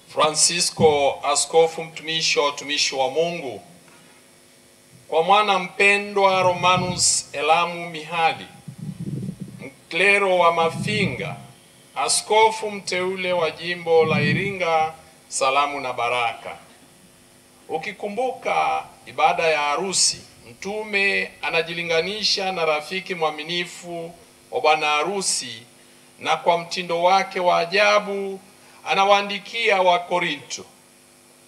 Francisco, askofu mtumishi wa watumishi wa Mungu, kwa mwana mpendwa Romanus Elamu Mihali, mklero wa Mafinga, askofu mteule wa jimbo la Iringa, salamu na baraka. Ukikumbuka ibada ya harusi, mtume anajilinganisha na rafiki mwaminifu wa bwana harusi, na kwa mtindo wake wa ajabu anawaandikia wa Korinto: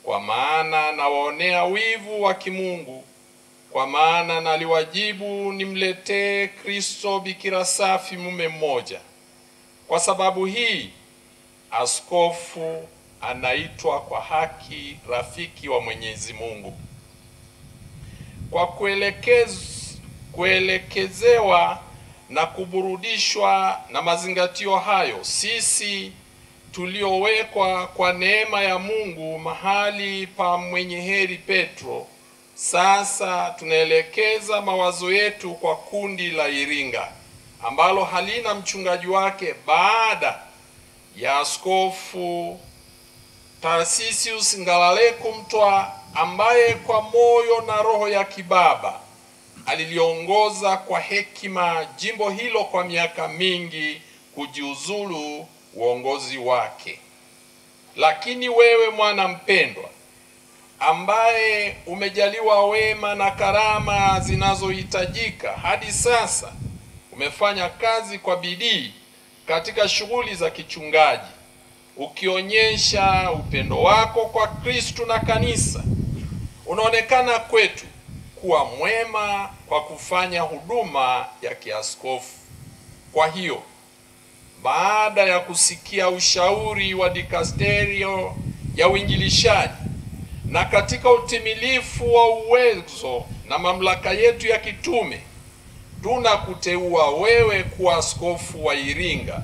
kwa maana nawaonea wivu wa kimungu, kwa maana naliwajibu nimletee Kristo bikira safi mume mmoja. Kwa sababu hii askofu anaitwa kwa haki rafiki wa Mwenyezi Mungu. Kwa kuelekezewa na kuburudishwa na mazingatio hayo, sisi tuliowekwa kwa neema ya Mungu mahali pa mwenye heri Petro, sasa tunaelekeza mawazo yetu kwa kundi la Iringa ambalo halina mchungaji wake baada ya Askofu Tarsisius Ngalaleko Mtwa, ambaye kwa moyo na roho ya kibaba aliliongoza kwa hekima jimbo hilo kwa miaka mingi kujiuzulu uongozi wake. Lakini wewe mwana mpendwa, ambaye umejaliwa wema na karama zinazohitajika hadi sasa, umefanya kazi kwa bidii katika shughuli za kichungaji, ukionyesha upendo wako kwa Kristo na kanisa. Unaonekana kwetu kuwa mwema kwa kufanya huduma ya kiaskofu. Kwa hiyo, baada ya kusikia ushauri wa dikasterio ya uinjilishaji na katika utimilifu wa uwezo na mamlaka yetu ya kitume, tunakuteua wewe kuwa askofu wa Iringa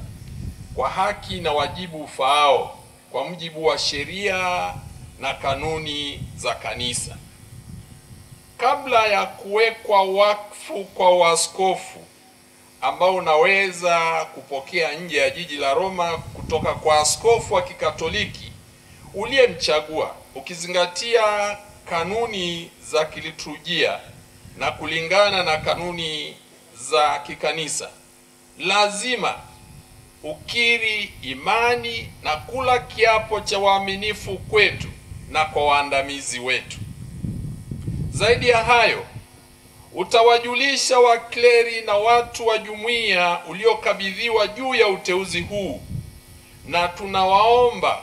kwa haki na wajibu ufaao kwa mujibu wa sheria na kanuni za kanisa. Kabla ya kuwekwa wakfu kwa waskofu ambao unaweza kupokea nje ya jiji la Roma kutoka kwa askofu wa Kikatoliki uliyemchagua, ukizingatia kanuni za kiliturujia na kulingana na kanuni za kikanisa, lazima ukiri imani na kula kiapo cha waaminifu kwetu na kwa waandamizi wetu. Zaidi ya hayo, utawajulisha wakleri na watu wa jumuiya uliokabidhiwa juu ya uteuzi huu, na tunawaomba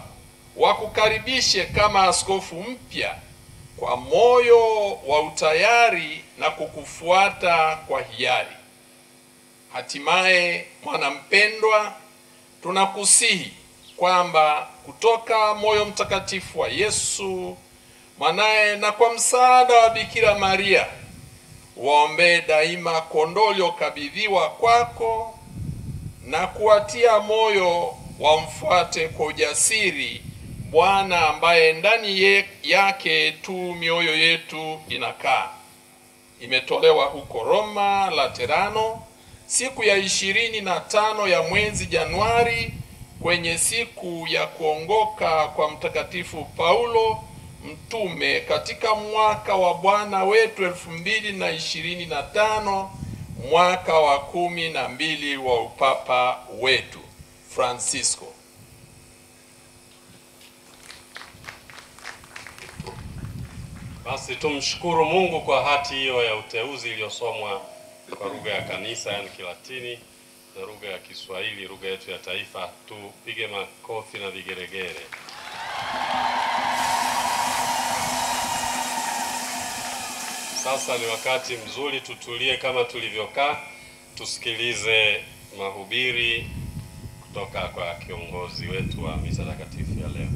wakukaribishe kama askofu mpya kwa moyo wa utayari na kukufuata kwa hiari. Hatimaye, mwana mpendwa, tunakusihi kwamba kutoka moyo mtakatifu wa Yesu mwanaye na kwa msaada wa Bikira Maria, waombee daima kondoo waliokabidhiwa kwako na kuwatia moyo wamfuate kwa ujasiri Bwana ambaye ndani yake tu mioyo yetu inakaa. Imetolewa huko Roma, Laterano, siku ya 25 ya mwezi Januari, kwenye siku ya kuongoka kwa Mtakatifu Paulo mtume katika mwaka wa Bwana wetu 2025, mwaka wa 12 wa upapa wetu Francisco. Basi tumshukuru Mungu kwa hati hiyo ya uteuzi iliyosomwa kwa lugha ya kanisa, yani Kilatini, na lugha ya Kiswahili, lugha yetu ya taifa. Tupige makofi na vigeregere. Sasa ni wakati mzuri tutulie kama tulivyokaa, tusikilize mahubiri kutoka kwa kiongozi wetu wa misa takatifu ya leo.